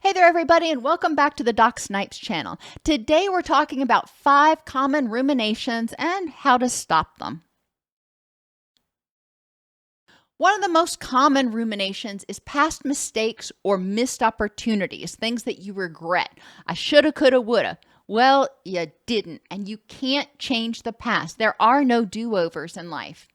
Hey there, everybody, and welcome back to the Doc Snipes channel. Today, we're talking about 5 common ruminations and how to stop them. One of the most common ruminations is past mistakes or missed opportunities, things that you regret. I shoulda, coulda, woulda. Well, you didn't, and you can't change the past. There are no do-overs in life.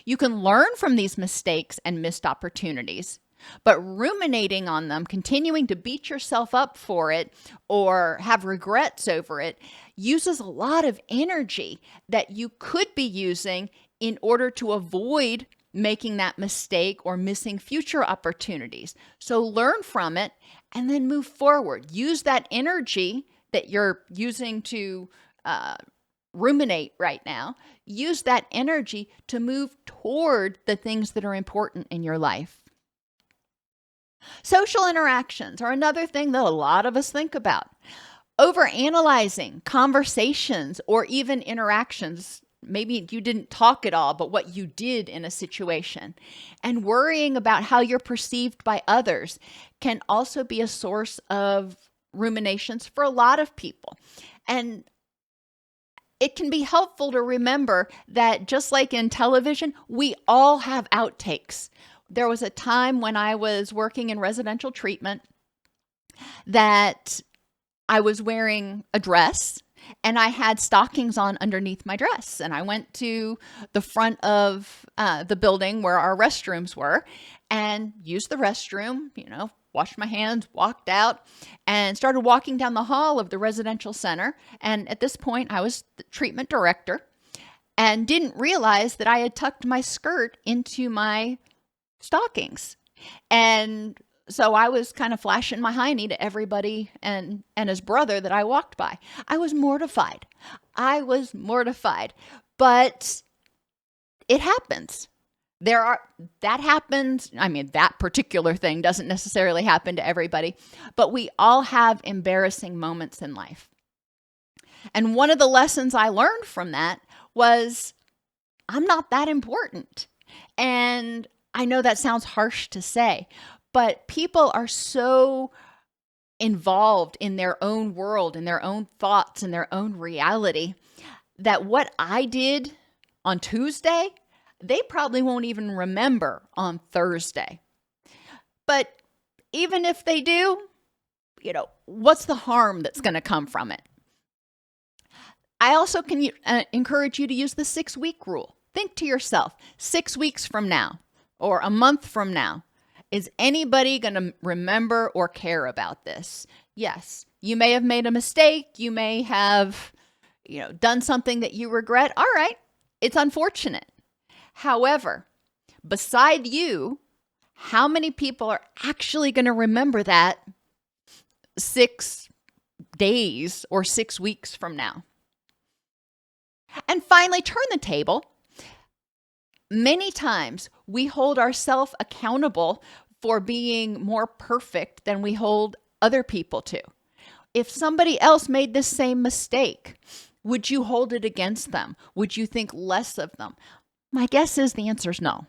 You can learn from these mistakes and missed opportunities. But ruminating on them, continuing to beat yourself up for it or have regrets over it, uses a lot of energy that you could be using in order to avoid making that mistake or missing future opportunities. So learn from it and then move forward. Use that energy that you're using to ruminate right now. Use that energy to move toward the things that are important in your life. Social interactions are another thing that a lot of us think about. Overanalyzing conversations or even interactions. Maybe you didn't talk at all, but what you did in a situation. And worrying about how you're perceived by others can also be a source of ruminations for a lot of people. And it can be helpful to remember that just like in television, we all have outtakes. There was a time when I was working in residential treatment that I was wearing a dress and I had stockings on underneath my dress. And I went to the front of the building where our restrooms were and used the restroom, washed my hands, walked out, and started walking down the hall of the residential center. And at this point, I was the treatment director and didn't realize that I had tucked my skirt into my stockings. And so I was kind of flashing my hiney to everybody and his brother that I walked by. I was mortified. But it happens. That happens. I mean, that particular thing doesn't necessarily happen to everybody, but we all have embarrassing moments in life. And one of the lessons I learned from that was I'm not that important. And I know that sounds harsh to say, but people are so involved in their own world, in their own thoughts, in their own reality, that what I did on Tuesday, they probably won't even remember on Thursday. But even if they do, what's the harm that's going to come from it? I also can encourage you to use the 6-week rule. Think to yourself, 6 weeks from now, or a month from now, is anybody going to remember or care about this? Yes, you may have made a mistake. You may have, done something that you regret. All right, it's unfortunate. However, beside you, how many people are actually going to remember that 6 days or 6 weeks from now? And finally, turn the table. Many times we hold ourselves accountable for being more perfect than we hold other people to. If somebody else made the same mistake, would you hold it against them? Would you think less of them? My guess is the answer is no.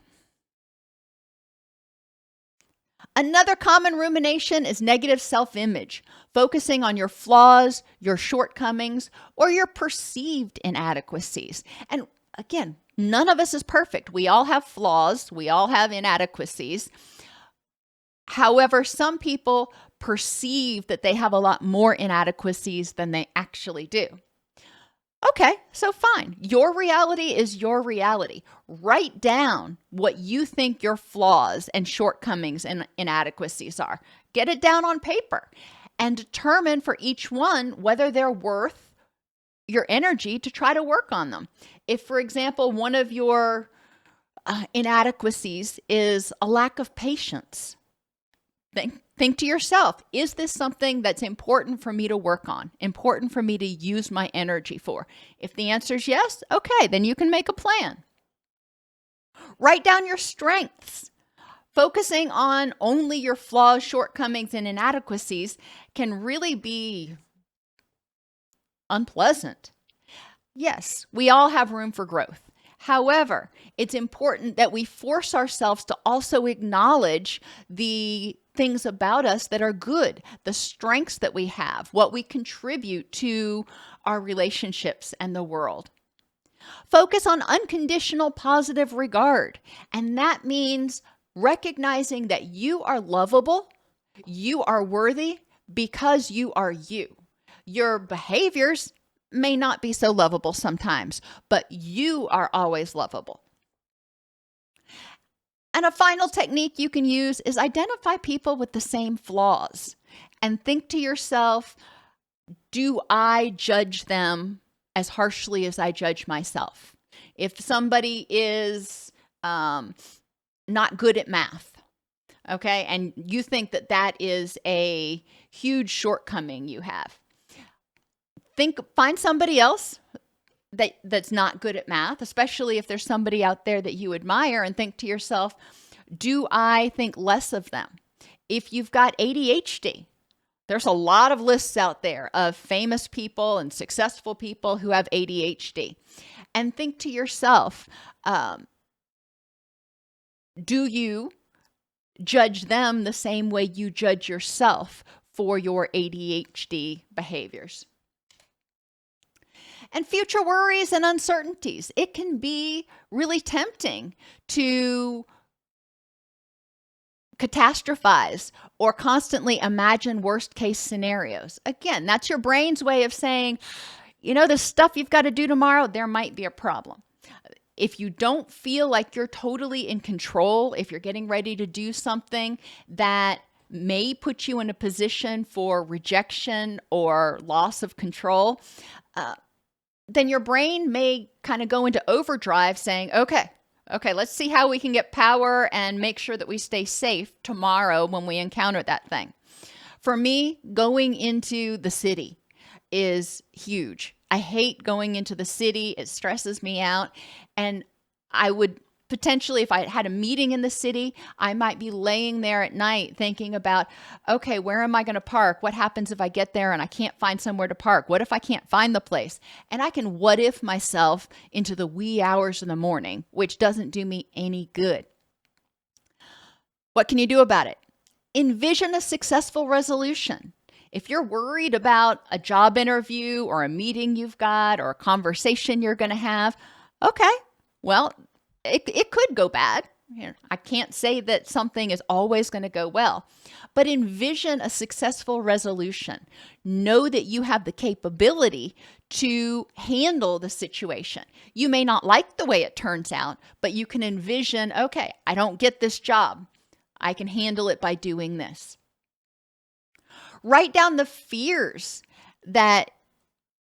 Another common rumination is negative self-image, focusing on your flaws, your shortcomings, or your perceived inadequacies. And again, none of us is perfect. We all have flaws. We all have inadequacies. However, some people perceive that they have a lot more inadequacies than they actually do. Okay, so fine. Your reality is your reality. Write down what you think your flaws and shortcomings and inadequacies are. Get it down on paper and determine for each one whether they're worth your energy to try to work on them. If, for example, one of your inadequacies is a lack of patience, think to yourself, is this something that's important for me to work on, important for me to use my energy for? If the answer is yes, okay, then you can make a plan. Write down your strengths. Focusing on only your flaws, shortcomings, and inadequacies can really be unpleasant. Yes, we all have room for growth. However, it's important that we force ourselves to also acknowledge the things about us that are good, the strengths that we have, what we contribute to our relationships and the world. Focus on unconditional positive regard, and that means recognizing that you are lovable, you are worthy because you are you. Your behaviors may not be so lovable sometimes, but you are always lovable. And a final technique you can use is identify people with the same flaws and think to yourself, do I judge them as harshly as I judge myself? If somebody is not good at math, okay, and you think that that is a huge shortcoming you have, find somebody else that's not good at math, especially if there's somebody out there that you admire, and think to yourself, do I think less of them? If you've got ADHD, there's a lot of lists out there of famous people and successful people who have ADHD. And think to yourself, do you judge them the same way you judge yourself for your ADHD behaviors? And future worries and uncertainties. It can be really tempting to catastrophize or constantly imagine worst case scenarios. Again, that's your brain's way of saying, the stuff you've got to do tomorrow, there might be a problem. If you don't feel like you're totally in control, if you're getting ready to do something that may put you in a position for rejection or loss of control, then your brain may kind of go into overdrive saying, okay, let's see how we can get power and make sure that we stay safe tomorrow when we encounter that thing. For me, going into the city is huge. I hate going into the city. It stresses me out. And I would potentially, if I had a meeting in the city, I might be laying there at night thinking about, okay, where am I going to park? What happens if I get there and I can't find somewhere to park? What if I can't find the place? And I can what if myself into the wee hours of the morning, which doesn't do me any good. What can you do about it? Envision a successful resolution. If you're worried about a job interview or a meeting you've got or a conversation you're going to have, okay, well, it could go bad. I can't say that something is always going to go well, but envision a successful resolution. Know that you have the capability to handle the situation. You may not like the way it turns out, but you can envision, okay, I don't get this job. I can handle it by doing this. Write down the fears that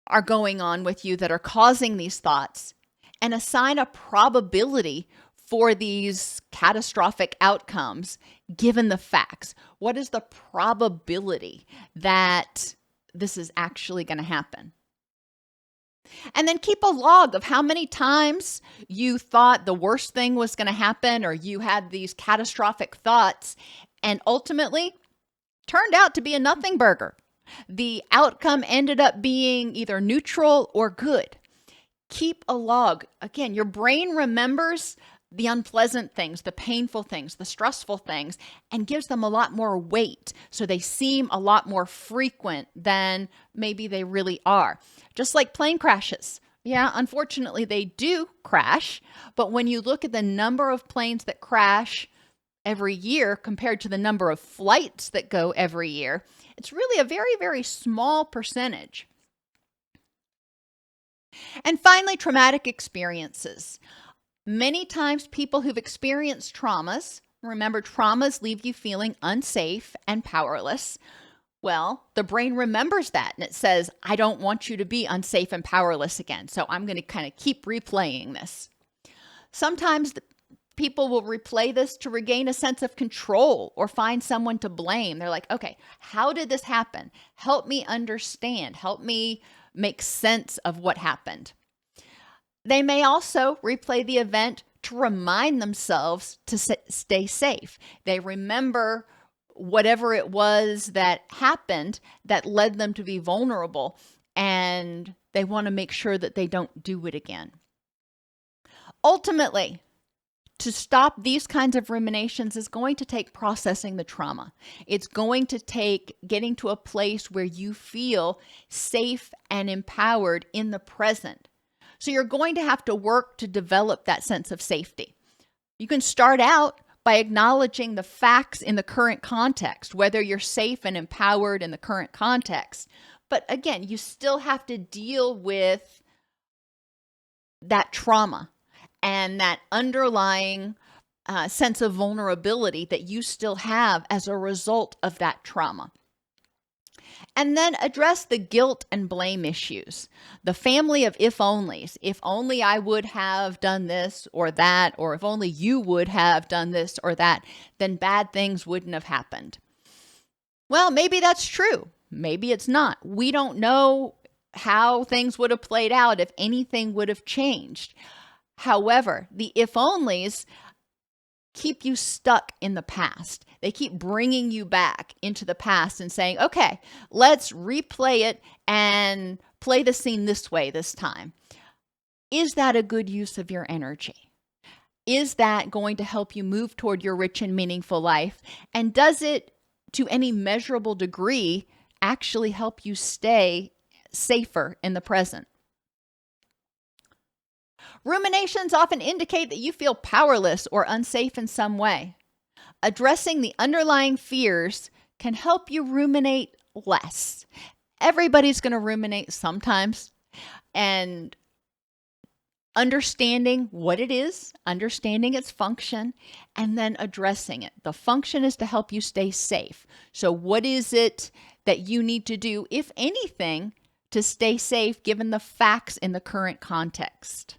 are going on with you that are causing these thoughts and assign a probability for these catastrophic outcomes given the facts. What is the probability that this is actually going to happen? And then keep a log of how many times you thought the worst thing was going to happen or you had these catastrophic thoughts and ultimately turned out to be a nothing burger. The outcome ended up being either neutral or good. Keep a log. Again, your brain remembers the unpleasant things, the painful things, the stressful things, and gives them a lot more weight. So they seem a lot more frequent than maybe they really are. Just like plane crashes. Yeah, unfortunately, they do crash. But when you look at the number of planes that crash every year compared to the number of flights that go every year, it's really a very, very small percentage. And finally, traumatic experiences. Many times people who've experienced traumas, remember traumas leave you feeling unsafe and powerless. Well, the brain remembers that and it says, I don't want you to be unsafe and powerless again. So I'm going to kind of keep replaying this. Sometimes people will replay this to regain a sense of control or find someone to blame. They're like, okay, how did this happen? Help me understand. Help me make sense of what happened. They may also replay the event to remind themselves to stay safe. They remember whatever it was that happened that led them to be vulnerable, and they want to make sure that they don't do it again. Ultimately, to stop these kinds of ruminations is going to take processing the trauma. It's going to take getting to a place where you feel safe and empowered in the present. So you're going to have to work to develop that sense of safety. You can start out by acknowledging the facts in the current context, whether you're safe and empowered in the current context. But again, you still have to deal with that trauma and that underlying sense of vulnerability that you still have as a result of that trauma. And then address the guilt and blame issues. The family of if-onlys. If only I would have done this or that, or if only you would have done this or that, then bad things wouldn't have happened. Well, maybe that's true. Maybe it's not. We don't know how things would have played out if anything would have changed. However, the if-onlys keep you stuck in the past. They keep bringing you back into the past and saying, okay, let's replay it and play the scene this way this time. Is that a good use of your energy? Is that going to help you move toward your rich and meaningful life? And does it, to any measurable degree, actually help you stay safer in the present? Ruminations often indicate that you feel powerless or unsafe in some way. Addressing the underlying fears can help you ruminate less. Everybody's going to ruminate sometimes, and understanding what it is, understanding its function, and then addressing it. The function is to help you stay safe. So what is it that you need to do, if anything, to stay safe given the facts in the current context?